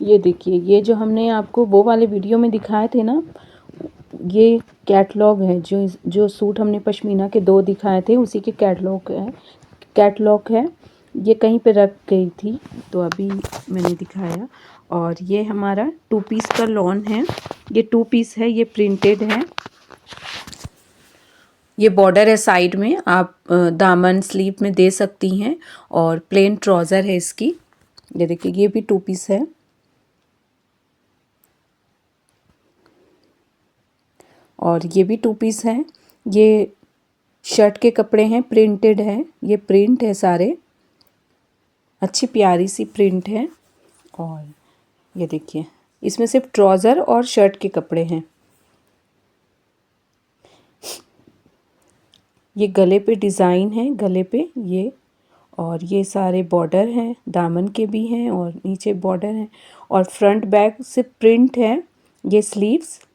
ये देखिए, ये जो हमने आपको वो वाले वीडियो में दिखाए थे ना, ये कैटलॉग है। जो सूट हमने पश्मीना के 2 दिखाए थे, उसी के कैटलॉग है। ये कहीं पे रख गई थी तो अभी मैंने दिखाया। और ये हमारा 2 पीस का लॉन है। ये 2 पीस है, ये प्रिंटेड है। ये बॉर्डर है साइड में, आप दामन स्लीव में दे सकती हैं। और प्लेन ट्राउज़र है इसकी। ये देखिए, ये भी 2 पीस है। और ये भी 2 पीस है। ये शर्ट के कपड़े हैं, प्रिंटेड है। ये प्रिंट है सारे, अच्छी प्यारी सी प्रिंट है। और ये देखिए, इसमें सिर्फ ट्राउज़र और शर्ट के कपड़े हैं। ये गले पे डिज़ाइन है, गले पे ये। और ये सारे बॉर्डर हैं, दामन के भी हैं और नीचे बॉर्डर हैं। और फ्रंट बैक से प्रिंट है। ये स्लीव्स,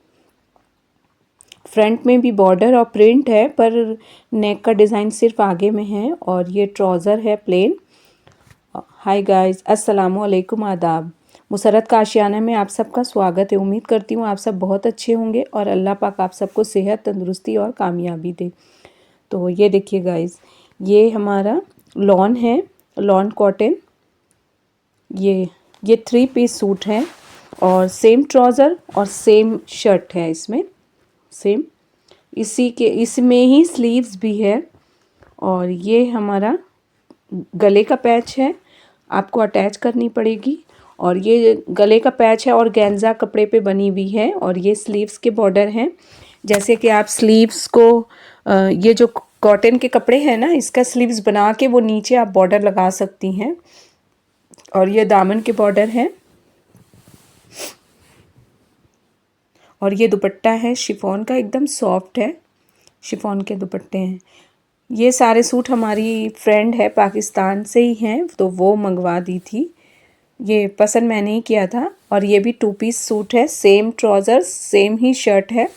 फ्रंट में भी बॉर्डर और प्रिंट है, पर नेक का डिज़ाइन सिर्फ आगे में है। और ये ट्राउज़र है प्लेन। हाय गाइस, अस्सलामु अलैकुम, आदाब। मुसरत का आशियाना में आप सबका स्वागत है। उम्मीद करती हूँ आप सब बहुत अच्छे होंगे और अल्लाह पाक आप सबको सेहत, तंदुरुस्ती और कामयाबी दे। तो ये देखिए गाइस, ये हमारा लॉन है, लॉन कॉटन। ये 3 पीस सूट है और सेम ट्राउज़र और सेम शर्ट है इसमें, सेम। इसमें ही स्लीव्स भी है। और ये हमारा गले का पैच है, आपको अटैच करनी पड़ेगी। और ये गले का पैच है और गेंजा कपड़े पे बनी हुई है। और ये स्लीव्स के बॉर्डर हैं। जैसे कि आप स्लीव्स को ये जो कॉटन के कपड़े हैं ना, इसका स्लीव्स बना के वो नीचे आप बॉर्डर लगा सकती हैं। और ये दामन के बॉर्डर हैं। और ये दुपट्टा है शिफॉन का, एकदम सॉफ्ट है, शिफॉन के दुपट्टे हैं। ये सारे सूट हमारी फ्रेंड है, पाकिस्तान से ही हैं, तो वो मंगवा दी थी। ये पसंद मैंने ही किया था। और ये भी 2 पीस सूट है, सेम ट्राउज़र सेम ही शर्ट है।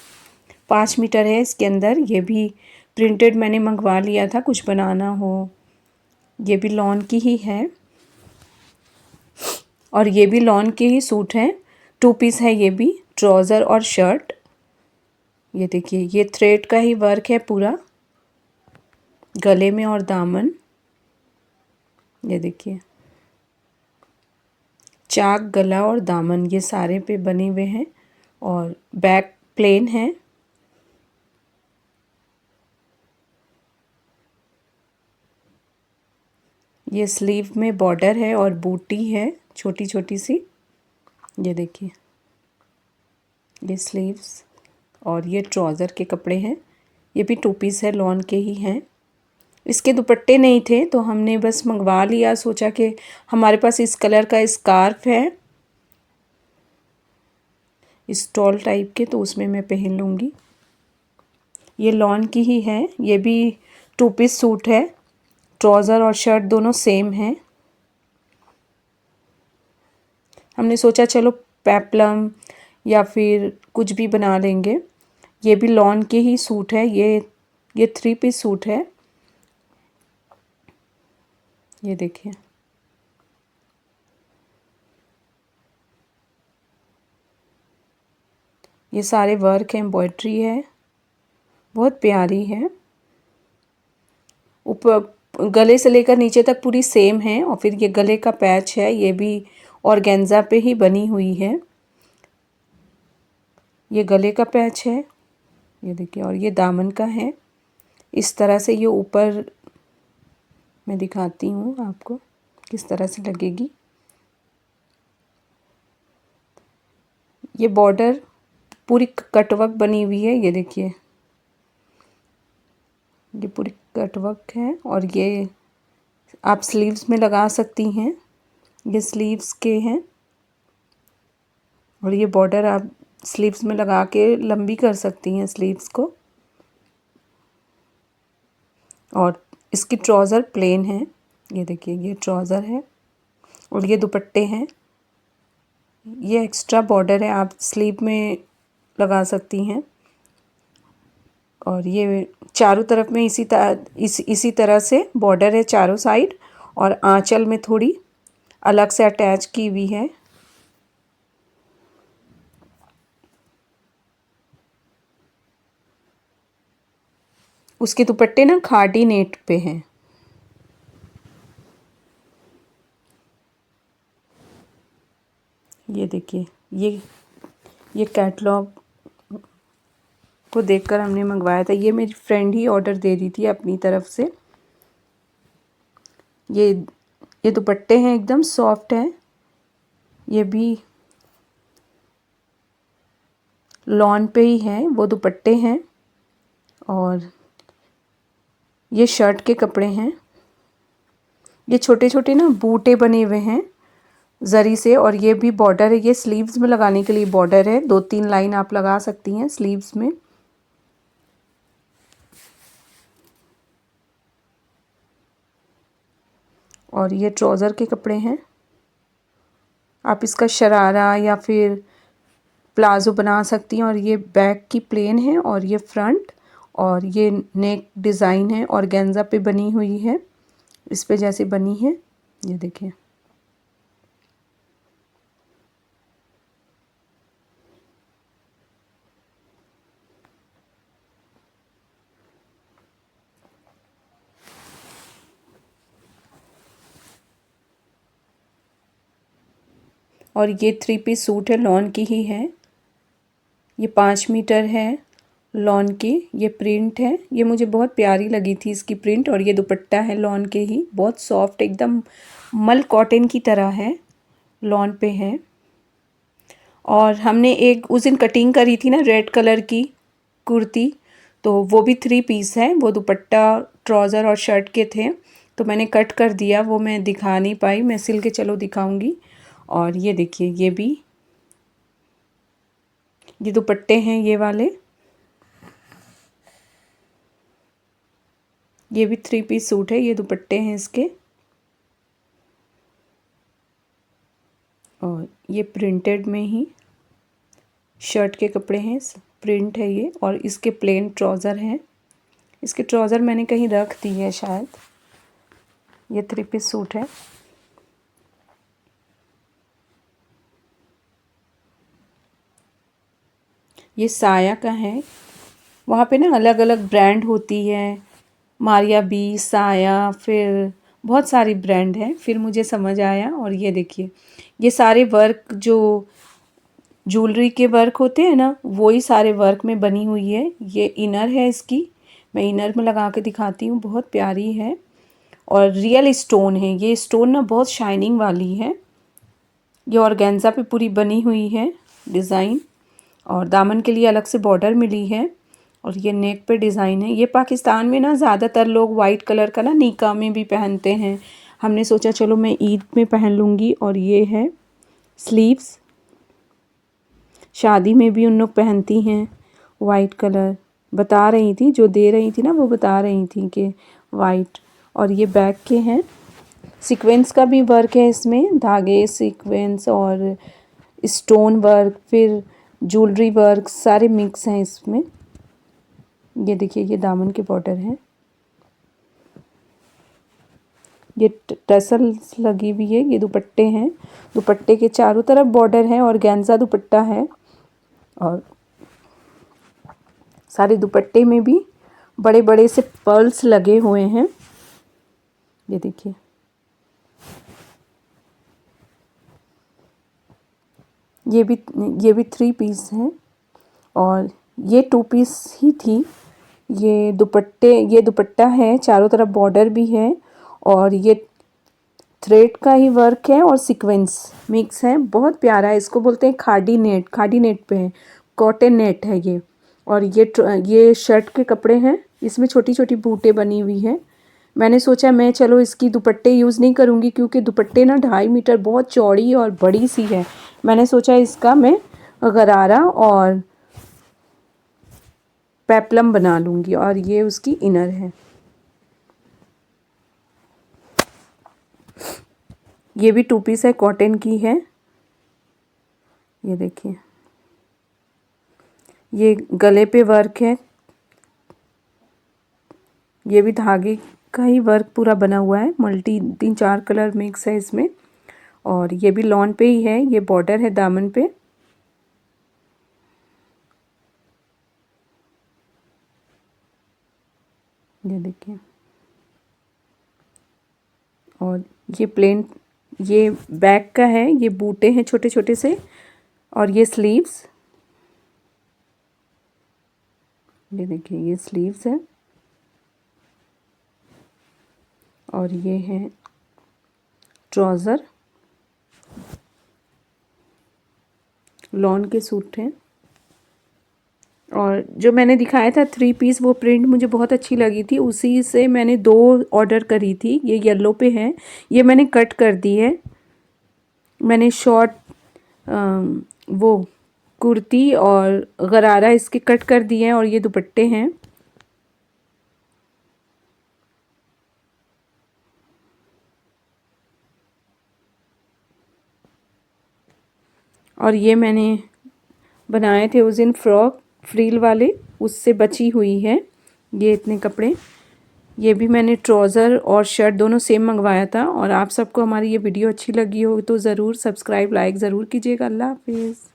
5 मीटर है इसके अंदर। ये भी प्रिंटेड मैंने मंगवा लिया था, कुछ बनाना हो। ये भी लॉन की ही है। और ये भी लॉन के ही सूट हैं, 2 पीस है ये भी, ट्राउज़र और शर्ट। ये देखिए, ये थ्रेड का ही वर्क है पूरा गले में और दामन। ये देखिए, चाक, गला और दामन ये सारे पे बने हुए हैं। और बैक प्लेन है। ये स्लीव में बॉर्डर है और बूटी है छोटी छोटी सी। ये देखिए, ये स्लीव्स और ये ट्राउज़र के कपड़े हैं। ये भी 2 पीस है, लॉन के ही हैं। इसके दुपट्टे नहीं थे तो हमने बस मंगवा लिया। सोचा कि हमारे पास इस कलर का स्कार्फ है, स्टॉल टाइप के, तो उसमें मैं पहन लूँगी। ये लॉन की ही है। ये भी 2 पीस सूट है, ट्राउज़र और शर्ट दोनों सेम हैं। हमने सोचा चलो पेप्लम या फिर कुछ भी बना लेंगे। ये भी लॉन के ही सूट है। ये 3 पीस सूट है। ये देखिए, ये सारे वर्क है, एम्ब्रॉयडरी है, बहुत प्यारी है। ऊपर गले से लेकर नीचे तक पूरी सेम है। और फिर ये गले का पैच है, ये भी ऑर्गेन्जा पे ही बनी हुई है। ये गले का पैच है, ये देखिए। और ये दामन का है। इस तरह से ये ऊपर मैं दिखाती हूँ आपको किस तरह से लगेगी। ये बॉर्डर पूरी कटवर्क बनी हुई है। ये देखिए, ये पूरी कटवर्क है। और ये आप स्लीव्स में लगा सकती हैं, ये स्लीव्स के हैं। और ये बॉर्डर आप स्लीव्स में लगा के लंबी कर सकती हैं स्लीव्स को। और इसकी ट्राउज़र प्लेन है। ये देखिए, ये ट्राउज़र है और ये दुपट्टे हैं। ये एक्स्ट्रा बॉर्डर है, आप स्लीव में लगा सकती हैं। और ये चारों तरफ में इसी तरह से बॉर्डर है चारों साइड। और आंचल में थोड़ी अलग से अटैच की हुई है। उसके दुपट्टे ना खादी नेट पे हैं। ये देखिए, ये कैटलॉग को देखकर हमने मंगवाया था। ये मेरी फ्रेंड ही ऑर्डर दे रही थी अपनी तरफ से। ये दुपट्टे हैं, एकदम सॉफ्ट हैं। ये भी लॉन पे ही है, वो दुपट्टे हैं। और ये शर्ट के कपड़े हैं। ये छोटे छोटे ना बूटे बने हुए हैं जरी से, और ये भी बॉर्डर है। ये स्लीव्स में लगाने के लिए बॉर्डर है, 2-3 लाइन आप लगा सकती हैं स्लीव्स में। और ये ट्राउज़र के कपड़े हैं। आप इसका शरारा या फिर प्लाजो बना सकती हैं। और ये बैक की प्लेन है और ये फ्रंट, और ये नेक डिज़ाइन है ऑर्गेन्जा पे बनी हुई है, इस पे जैसे बनी है। ये देखिए, और ये 3 पीस सूट है, लॉन की ही है। ये 5 मीटर है लॉन की। ये प्रिंट है, ये मुझे बहुत प्यारी लगी थी इसकी प्रिंट। और ये दुपट्टा है लॉन के ही, बहुत सॉफ्ट, एकदम मल कॉटन की तरह है, लॉन पे है। और हमने एक उस दिन कटिंग करी थी ना रेड कलर की कुर्ती, तो वो भी 3 पीस है। वो दुपट्टा, ट्राउज़र और शर्ट के थे, तो मैंने कट कर दिया। वो मैं दिखा नहीं पाई, मैं सिल के चलो दिखाऊंगी। और ये देखिए, ये दुपट्टे हैं ये वाले। ये भी 3 पीस सूट है, ये दुपट्टे हैं इसके। और ये प्रिंटेड में ही शर्ट के कपड़े हैं, प्रिंट है ये। और इसके प्लेन ट्राउज़र हैं। इसके ट्राउज़र मैंने कहीं रख दी है शायद। ये 3 पीस सूट है। ये साया का है। वहाँ पे ना अलग अलग ब्रांड होती है, मारिया बी, साया, फिर बहुत सारी ब्रांड है। फिर मुझे समझ आया। और ये देखिए, ये सारे वर्क जो ज्वेलरी के वर्क होते हैं ना, वही सारे वर्क में बनी हुई है। ये इनर है इसकी, मैं इनर में लगा के दिखाती हूँ, बहुत प्यारी है। और रियल स्टोन है, ये स्टोन ना बहुत शाइनिंग वाली है। ये ऑर्गेन्जा पे पूरी बनी हुई है डिज़ाइन, और दामन के लिए अलग से बॉर्डर मिली है। और ये नेक पे डिज़ाइन है। ये पाकिस्तान में ना ज़्यादातर लोग वाइट कलर का ना निकाह में भी पहनते हैं। हमने सोचा चलो मैं ईद में पहन लूँगी। और ये है स्लीव्स, शादी में भी उन लोग पहनती हैं वाइट कलर। बता रही थी, जो दे रही थी ना, वो बता रही थी कि वाइट। और ये बैक के हैं, सीक्वेंस का भी वर्क है इसमें, धागे, सीक्वेंस और स्टोन वर्क, फिर ज्वेलरी वर्क, सारे मिक्स हैं इसमें। ये देखिए, ये दामन के बॉर्डर हैं। ये टसल्स लगी हुई है। ये दुपट्टे हैं, दुपट्टे के चारों तरफ बॉर्डर है, और ऑर्गेन्जा दुपट्टा है। और सारे दुपट्टे में भी बड़े बड़े से पर्ल्स लगे हुए हैं। ये देखिए, ये भी 3 पीस हैं। और ये 2 पीस ही थी। ये दुपट्टा है, चारों तरफ बॉर्डर भी है। और ये थ्रेड का ही वर्क है और सीक्वेंस मिक्स है, बहुत प्यारा है। इसको बोलते हैं खादी नेट, खादी नेट पे है, कॉटन नेट है ये। और ये शर्ट के कपड़े हैं, इसमें छोटी छोटी बूटे बनी हुई है। मैंने सोचा मैं चलो इसकी दुपट्टे यूज़ नहीं करूँगी, क्योंकि दुपट्टे ना 2.5 मीटर बहुत चौड़ी और बड़ी सी है। मैंने सोचा इसका मैं गरारा और पेप्लम बना लूँगी। और ये उसकी इनर है। ये भी 2 पीस है, कॉटन की है। ये देखिए, ये गले पे वर्क है। ये भी धागे का ही वर्क पूरा बना हुआ है, मल्टी 3-4 कलर मिक्स है इसमें। और ये भी लॉन पे ही है, ये बॉर्डर है दामन पे। ये देखिए। और ये प्लेन, ये बैक का है, ये बूटे हैं छोटे छोटे से, और ये स्लीव्स, ये देखिए ये स्लीव्स है, और ये है ट्राउज़र। लॉन के सूट हैं। और जो मैंने दिखाया था 3 पीस, वो प्रिंट मुझे बहुत अच्छी लगी थी, उसी से मैंने 2 ऑर्डर करी थी। ये येलो पे है, ये मैंने कट कर दी है। मैंने शॉर्ट वो कुर्ती और गरारा इसके कट कर दिए हैं, और ये दुपट्टे हैं। और ये मैंने बनाए थे उस दिन फ्रॉक फ्रील वाले, उससे बची हुई है ये इतने कपड़े। ये भी मैंने ट्राउज़र और शर्ट दोनों सेम मंगवाया था। और आप सबको हमारी ये वीडियो अच्छी लगी हो तो ज़रूर सब्सक्राइब लाइक ज़रूर कीजिएगा। अल्लाह हाफिज़।